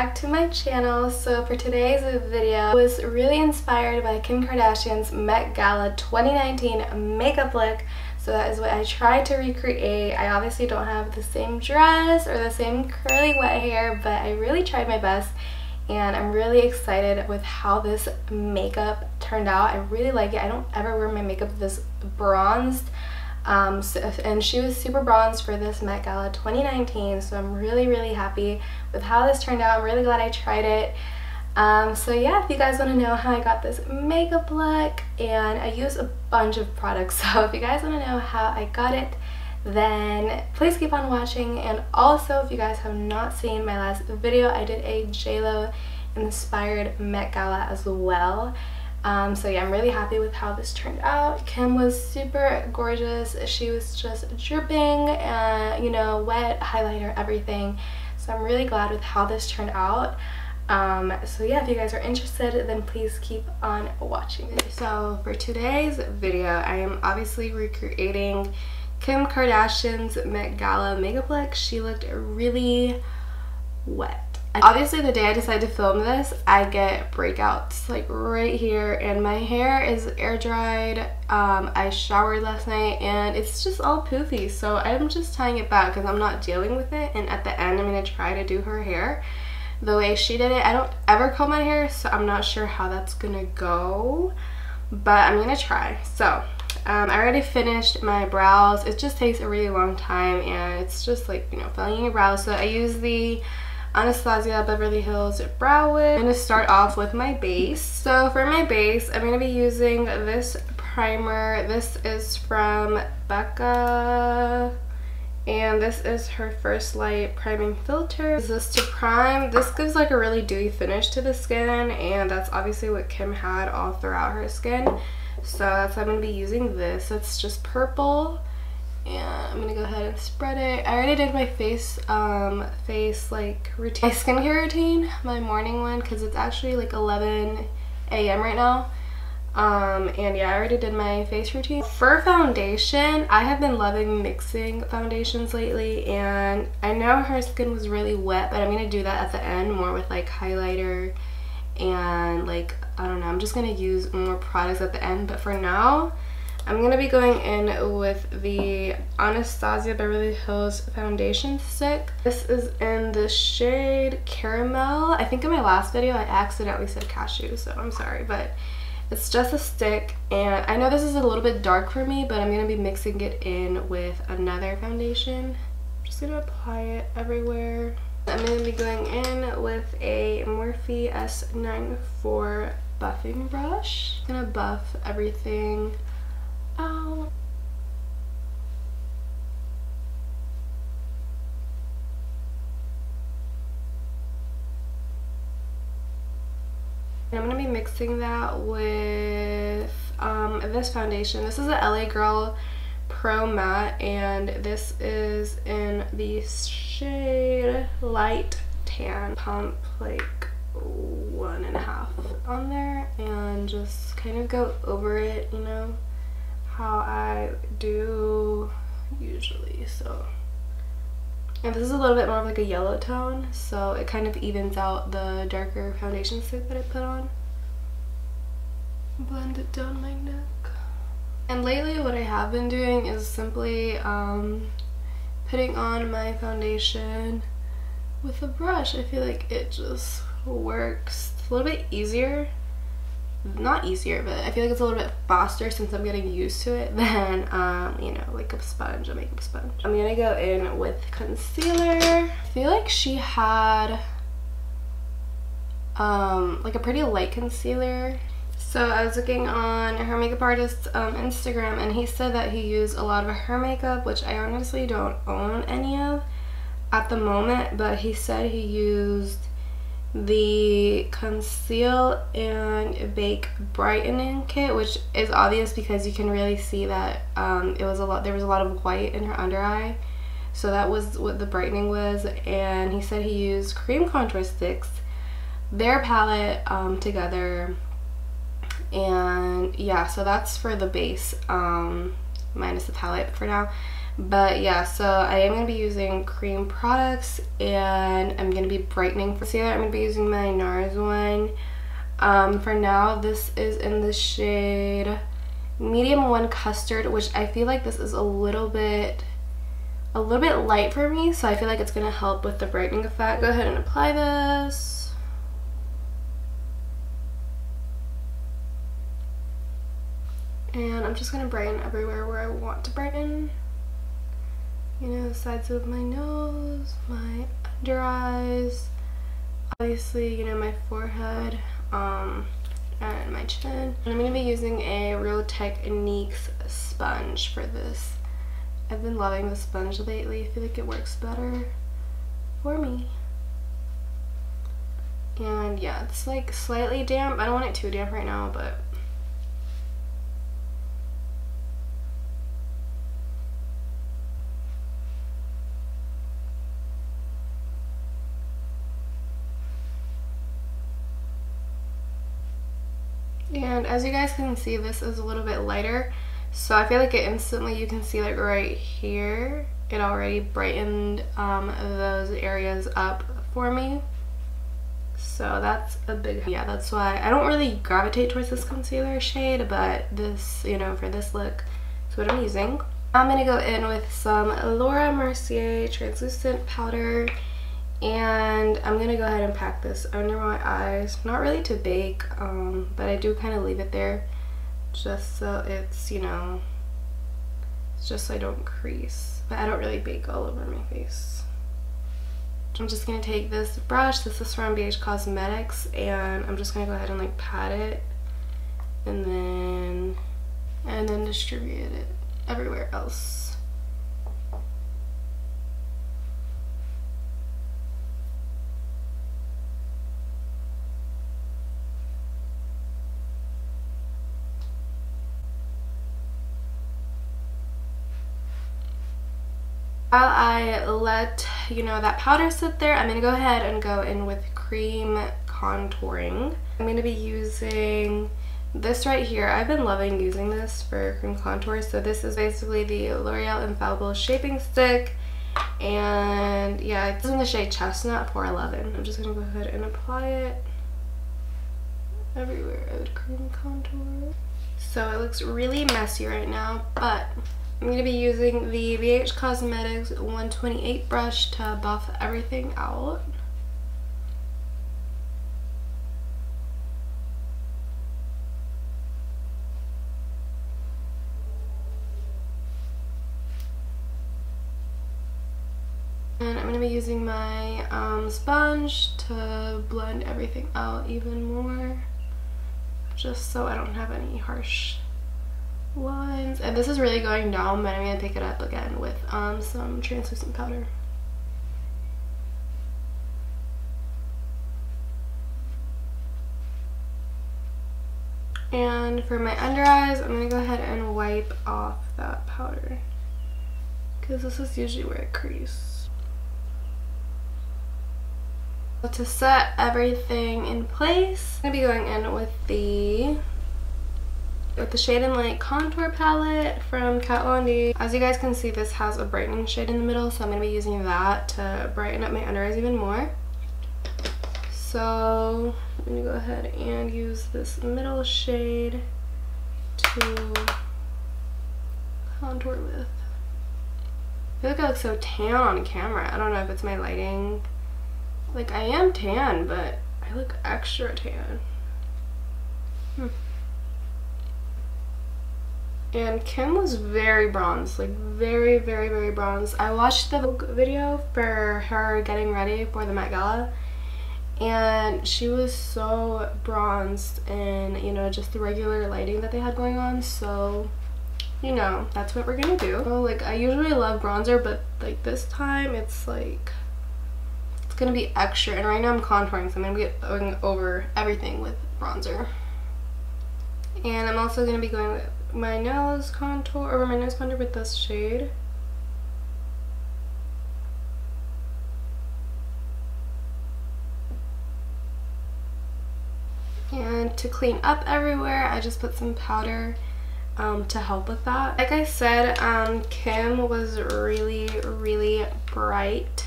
back to my channel. So for today's video, I was really inspired by Kim Kardashian's Met Gala 2019 makeup look. So that is what I tried to recreate. I obviously don't have the same dress or the same curly wet hair, but I really tried my best and I'm really excited with how this makeup turned out. I really like it. I don't ever wear my makeup this bronzed. And she was super bronzed for this Met Gala 2019, so I'm really happy with how this turned out. I'm really glad I tried it. So yeah, if you guys want to know how I got this makeup look, and I use a bunch of products, so if you guys want to know how I got it, then please keep on watching. And also, if you guys have not seen my last video, I did a JLo inspired Met Gala as well. So yeah, I'm really happy with how this turned out. Kim was super gorgeous. She was just dripping, you know, wet, highlighter, everything. So I'm really glad with how this turned out. So yeah, if you guys are interested, then please keep on watching. So for today's video, I am obviously recreating Kim Kardashian's Met Gala makeup look. She looked really wet. Obviously, the day I decided to film this, I get breakouts like right here, and my hair is air dried. I showered last night and it's just all poofy, so I'm just tying it back because I'm not dealing with it. And at the end, I'm going to try to do her hair the way she did it. I don't ever comb my hair, so I'm not sure how that's going to go, but I'm going to try. So I already finished my brows. It just takes a really long time, and it's just like, you know, filling your brows. So I use the Anastasia Beverly Hills brow wig. I'm going to start off with my base. So for my base, I'm going to be using this primer. This is from Becca, and this is her First Light priming filter. This is to prime. This gives like a really dewy finish to the skin, and that's obviously what Kim had all throughout her skin. So that's why I'm going to be using this. It's just purple. And I'm gonna go ahead and spread it. I already did my face like routine, my skincare routine, my morning one, because it's actually like 11 a.m. right now. And yeah, I already did my face routine. For foundation, I have been loving mixing foundations lately, and I know her skin was really wet, but I'm gonna do that at the end more with like highlighter and like, I don't know, I'm just gonna use more products at the end. But for now, I'm going to be going in with the Anastasia Beverly Hills foundation stick. This is in the shade Caramel. I think in my last video I accidentally said cashew, so I'm sorry, but it's just a stick. And I know this is a little bit dark for me, but I'm going to be mixing it in with another foundation. I'm just going to apply it everywhere. I'm going to be going in with a Morphe S94 buffing brush. I'm going to buff everything. I'm going to be mixing that with this foundation. This is a LA Girl Pro Matte, and this is in the shade Light Tan. Pump like 1.5 on there and just kind of go over it, you know, how I do usually. So, and this is a little bit more of like a yellow tone, so it kind of evens out the darker foundation stick that I put on. Blend it down my neck. And lately what I have been doing is simply putting on my foundation with a brush. I feel like it just works. It's a little bit easier. Not easier, but I feel like it's a little bit faster since I'm getting used to it than, you know, like a sponge, a makeup sponge. I'm gonna go in with concealer. I feel like she had, like a pretty light concealer. So I was looking on her makeup artist's Instagram, and he said that he used a lot of her makeup, which I honestly don't own any of at the moment, but he said he used the Conceal and Bake Brightening Kit, which is obvious because you can really see that there was a lot of white in her under eye, so that was what the brightening was. And he said he used cream contour sticks, their palette together, and yeah, so that's for the base minus the palette for now. But yeah, so I am going to be using cream products, and I'm going to be brightening. For concealer, I'm going to be using my NARS one. For now, this is in the shade Medium 1 Custard, which I feel like this is a little bit light for me, so I feel like it's going to help with the brightening effect. Go ahead and apply this. And I'm just going to brighten everywhere where I want to brighten. You know, the sides of my nose, my under eyes, obviously, you know, my forehead, and my chin. And I'm going to be using a Real Techniques sponge for this. I've been loving the sponge lately. I feel like it works better for me. And yeah, it's like slightly damp. I don't want it too damp right now, but and as you guys can see, this is a little bit lighter, so I feel like it instantly, you can see like right here, it already brightened those areas up for me. So that's a big, yeah, that's why I don't really gravitate towards this concealer shade, but this, you know, for this look, is what I'm using. I'm going to go in with some Laura Mercier translucent powder, and I'm going to go ahead and pack this under my eyes. Not really to bake, but I do kind of leave it there just so it's, you know, it's just so I don't crease. But I don't really bake all over my face. I'm just going to take this brush, this is from BH Cosmetics, and I'm just going to go ahead and like pat it and then distribute it everywhere else. While I let, you know, that powder sit there, I'm going to go ahead and go in with cream contouring. I'm going to be using this right here. I've been loving using this for cream contour. So this is basically the L'Oreal Infallible Shaping Stick. And yeah, it's in the shade Chestnut 411. I'm just going to go ahead and apply it everywhere I would cream contour. So it looks really messy right now, but I'm going to be using the BH Cosmetics 128 brush to buff everything out. And I'm going to be using my sponge to blend everything out even more, just so I don't have any harsh lines. And this is really going down, but I'm going to pick it up again with some translucent powder. And for my under eyes, I'm going to go ahead and wipe off that powder, because this is usually where it creases. To set everything in place, I'm going to be going in with the Shade and Light contour palette from Kat Von D. As you guys can see, this has a brightening shade in the middle, so I'm going to be using that to brighten up my under eyes even more. So I'm going to go ahead and use this middle shade to contour with. I feel like I look so tan on camera. I don't know if it's my lighting. Like, I am tan, but I look extra tan. And Kim was very bronzed, like very, very, very bronzed. I watched the Vogue video for her getting ready for the Met Gala, and she was so bronzed in, you know, just the regular lighting that they had going on. So, you know, that's what we're gonna do. So, like, I usually love bronzer, but like this time it's like, it's gonna be extra. And right now I'm contouring, so I'm gonna be going over everything with bronzer. And I'm also gonna be going with my nose contour, over my nose contour with this shade. And to clean up everywhere, I just put some powder to help with that. Like I said, Kim was really bright.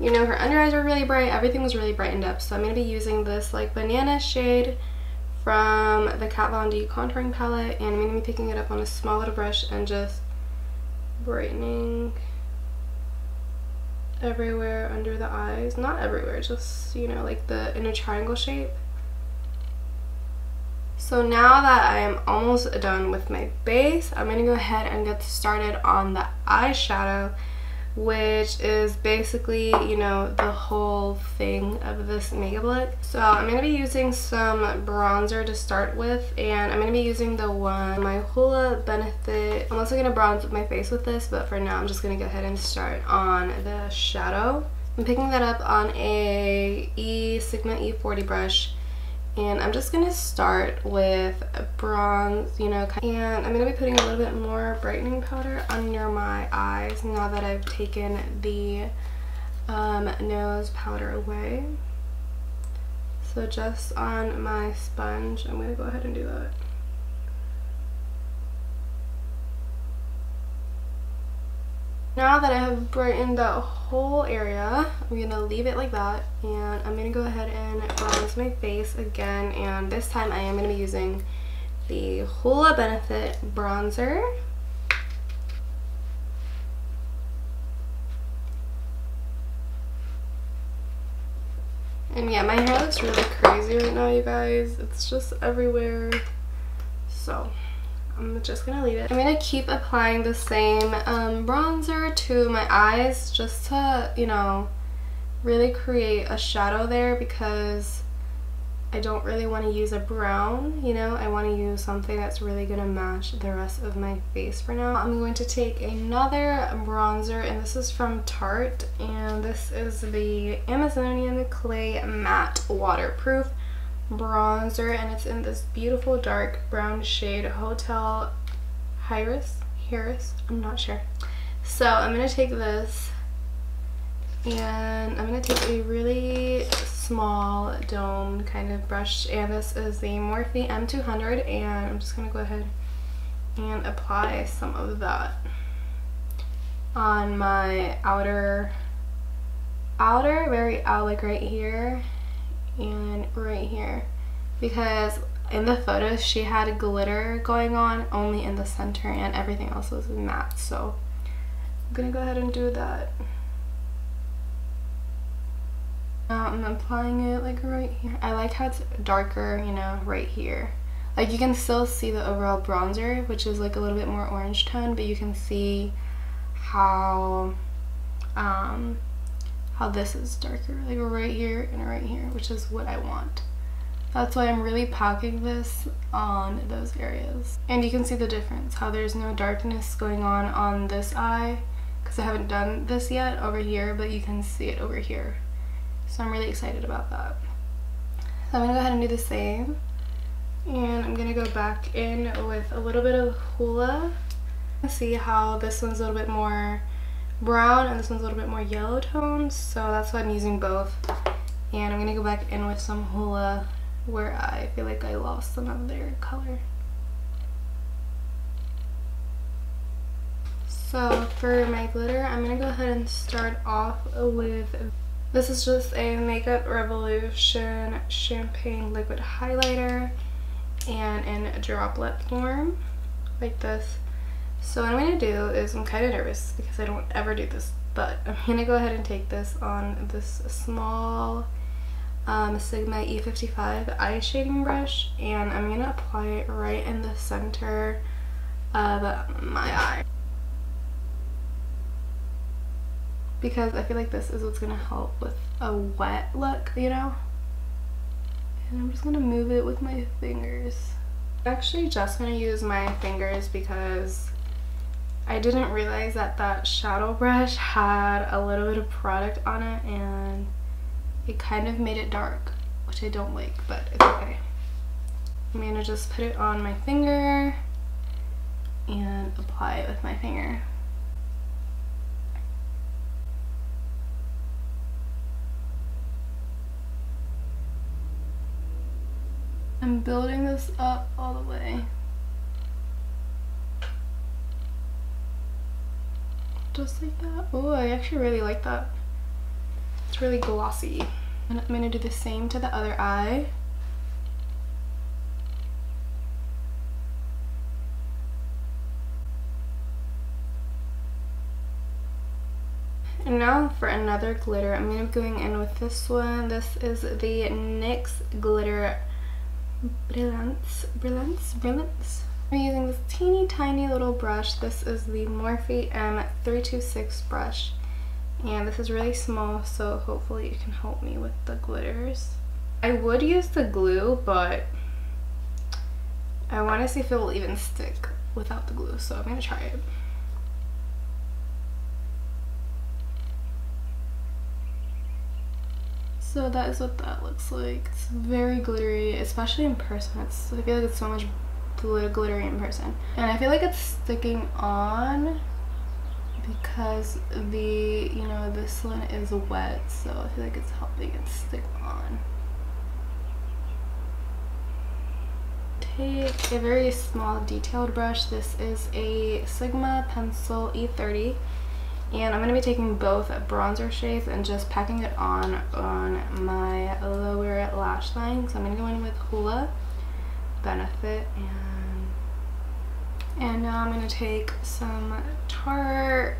You know, her under eyes were really bright, everything was really brightened up. So I'm going to be using this like banana shade from the Kat Von D contouring palette, and I'm going to be picking it up on a small little brush and just brightening everywhere under the eyes. Not everywhere, just, you know, like the inner triangle shape. So now that I am almost done with my base, I'm going to go ahead and get started on the eyeshadow, which is basically, you know, the whole thing of this makeup look. So I'm going to be using some bronzer to start with, and I'm going to be using the one, my Hoola Benefit. I'm also going to bronze my face with this, but for now I'm just going to go ahead and start on the shadow. I'm picking that up on a Sigma E40 brush, and I'm just going to start with a bronze, you know, and I'm going to be putting a little bit more brightening powder under my eyes now that I've taken the nose powder away. So just on my sponge, I'm going to go ahead and do that. Now that I have brightened that whole area, I'm going to leave it like that, and I'm going to go ahead and bronze my face again, and this time I am going to be using the Hoola Benefit bronzer. And yeah, my hair looks really crazy right now, you guys. It's just everywhere. So I'm just gonna leave it. I'm gonna keep applying the same bronzer to my eyes just to, you know, really create a shadow there, because I don't really want to use a brown, you know. I want to use something that's really gonna match the rest of my face for now. I'm going to take another bronzer, and this is from Tarte, and this is the Amazonian Clay Matte Waterproof bronzer, and it's in this beautiful dark brown shade, Hotel Harris, I'm not sure. So I'm gonna take this, and I'm gonna take a really small dome kind of brush, and this is the Morphe M200, and I'm just gonna go ahead and apply some of that on my outer, very out, like right here and right here, because in the photos she had glitter going on only in the center and everything else was matte. So I'm gonna go ahead and do that. Now I'm applying it like right here. I like how it's darker, you know, right here. Like you can still see the overall bronzer, which is like a little bit more orange tone, but you can see how this is darker, like right here and right here, which is what I want. That's why I'm really packing this on those areas. And you can see the difference, how there's no darkness going on this eye, because I haven't done this yet over here, but you can see it over here. So I'm really excited about that. So I'm going to go ahead and do the same. And I'm going to go back in with a little bit of Hoola. See how this one's a little bit more brown and this one's a little bit more yellow tones, so that's why I'm using both. And I'm gonna go back in with some Hoola where I feel like I lost some of their color. So for my glitter, I'm gonna go ahead and start off with, this is just a Makeup Revolution Champagne Liquid Highlighter, and in droplet form like this. So what I'm going to do is, I'm kind of nervous because I don't ever do this, but I'm going to go ahead and take this on this small Sigma E55 eye shading brush, and I'm going to apply it right in the center of my eye, because I feel like this is what's going to help with a wet look, you know? And I'm just going to move it with my fingers. I'm actually just going to use my fingers because I didn't realize that that shadow brush had a little bit of product on it, and it kind of made it dark, which I don't like, but it's okay. I'm gonna just put it on my finger and apply it with my finger. I'm building this up all the way. just like that. Oh, I actually really like that. It's really glossy. And I'm gonna do the same to the other eye. And now for another glitter, I'm going to be going in with this one. This is the NYX Glitter Brilliance. I'm using this teeny tiny little brush. This is the Morphe M326 brush. And this is really small, so hopefully it can help me with the glitters. I would use the glue, but I want to see if it will even stick without the glue, so I'm going to try it. So that is what that looks like. It's very glittery, especially in person. I feel like it's so much glittery in person. And I feel like it's sticking on because this one is wet, so I feel like it's helping it stick on. Take a very small detailed brush. This is a Sigma Pencil E30. And I'm going to be taking both bronzer shades and just packing it on my lower lash line. So I'm going to go in with Hoola, Benefit, and now I'm going to take some Tarte.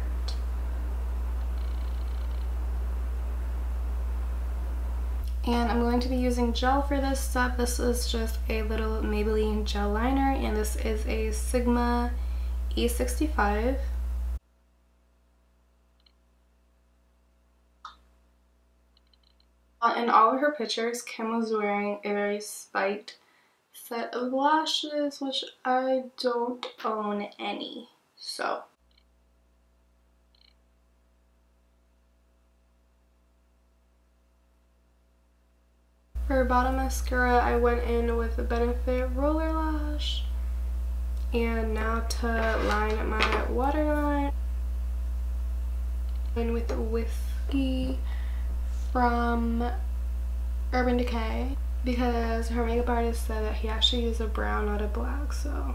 And I'm going to be using gel for this step. This is just a little Maybelline gel liner, and this is a Sigma E65. In all of her pictures, Kim was wearing a very spiked set of lashes, which I don't own any, so. For bottom mascara, I went in with the Benefit Roller Lash. And now to line my waterline, in with the Whiskey from Urban Decay, because her makeup artist said that he actually used a brown, not a black, so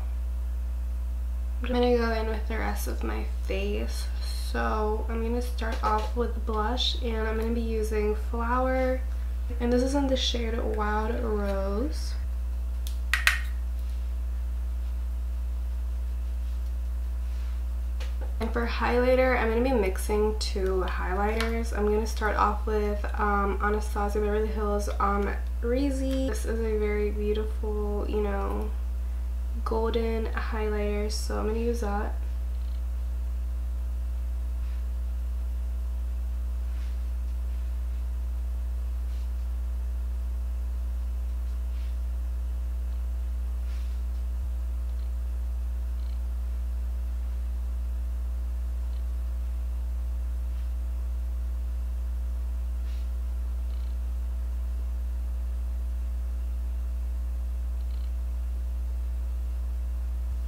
I'm gonna go in with the rest of my face. So I'm gonna start off with blush, and I'm gonna be using Flower, and this is in the shade Wild Rose. And for highlighter, I'm going to be mixing two highlighters. I'm going to start off with Anastasia Beverly Hills Reezy. This is a very beautiful, golden highlighter, so I'm going to use that.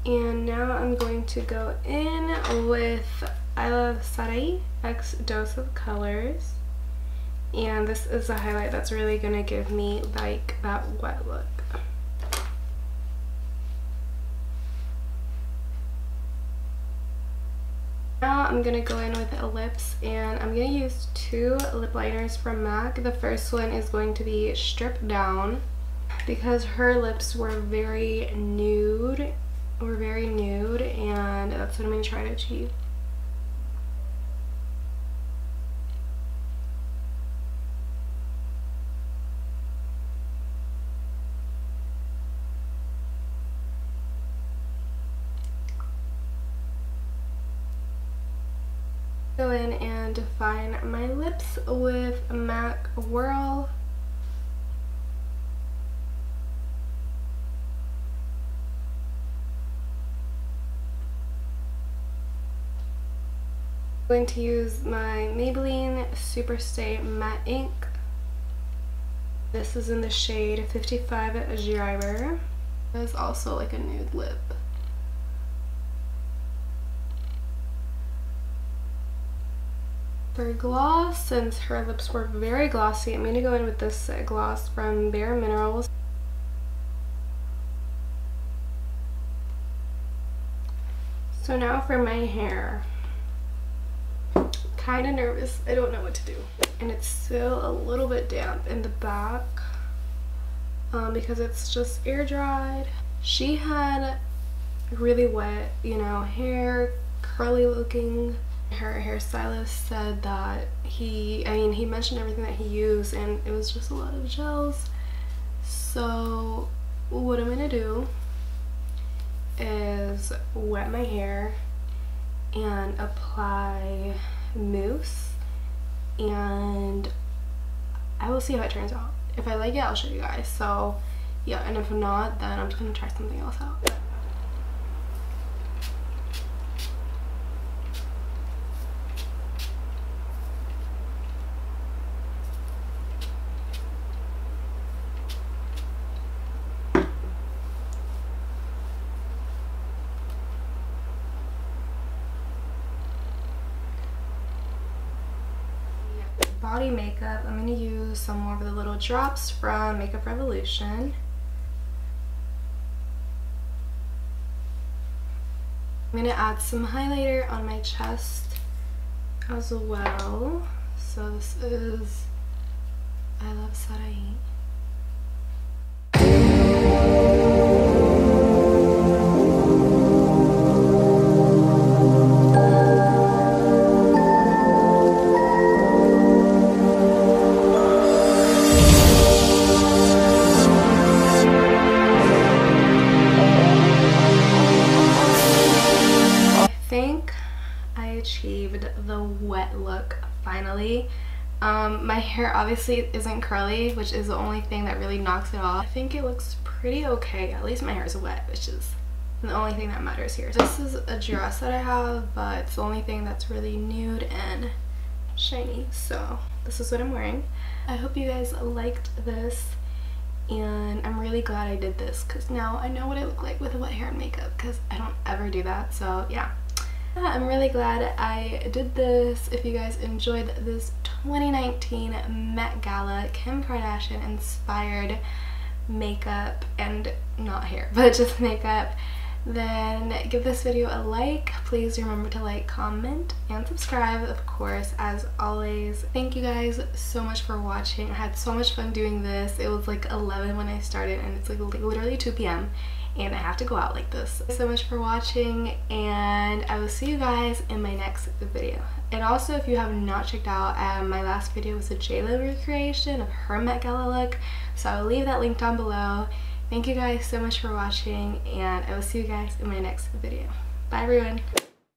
And now I'm going to go in with I Love Sarai X Dose of Colors. And this is a highlight that's really going to give me like that wet look. Now I'm going to go in with lips, and I'm going to use two lip liners from MAC. The first one is going to be Stripped Down, because her lips were very nude. And that's what I'm going to try to achieve. Go in and define my lips with MAC Whirl. I'm going to use my Maybelline Superstay Matte Ink. This is in the shade 55 Driver. It's also like a nude lip. For gloss, since her lips were very glossy, I'm going to go in with this gloss from Bare Minerals. So now for my hair. kind of nervous. I don't know what to do. And it's still a little bit damp in the back because it's just air dried. She had really wet, you know, hair, curly looking. Her hairstylist said that he mentioned everything that he used, and it was just a lot of gels. So what I'm gonna do is wet my hair and apply mousse, and I will see how it turns out. If I like it, I'll show you guys. So yeah, and if not, then I'm just gonna try something else out. Body makeup, I'm going to use some more of the little drops from Makeup Revolution. I'm going to add some highlighter on my chest as well. So this is I Love Sarai. Achieved the wet look finally. My hair obviously isn't curly, which is the only thing that really knocks it off. I think it looks pretty okay. At least my hair is wet, which is the only thing that matters here. This is a dress that I have, but it's the only thing that's really nude and shiny, so this is what I'm wearing. I hope you guys liked this, and I'm really glad I did this because now I know what I look like with wet hair and makeup, because I don't ever do that. So yeah, I'm really glad I did this. If you guys enjoyed this 2019 Met Gala Kim Kardashian inspired makeup, and not hair, but just makeup, then give this video a like. Please remember to like, comment, and subscribe, of course, as always. Thank you guys so much for watching. I had so much fun doing this. It was like 11 when I started, and it's like literally 2 p.m. and I have to go out like this. Thanks so much for watching, and I will see you guys in my next video. And also, if you have not checked out, my last video was a JLo recreation of her Met Gala look, so I will leave that link down below. Thank you guys so much for watching, and I will see you guys in my next video. Bye everyone!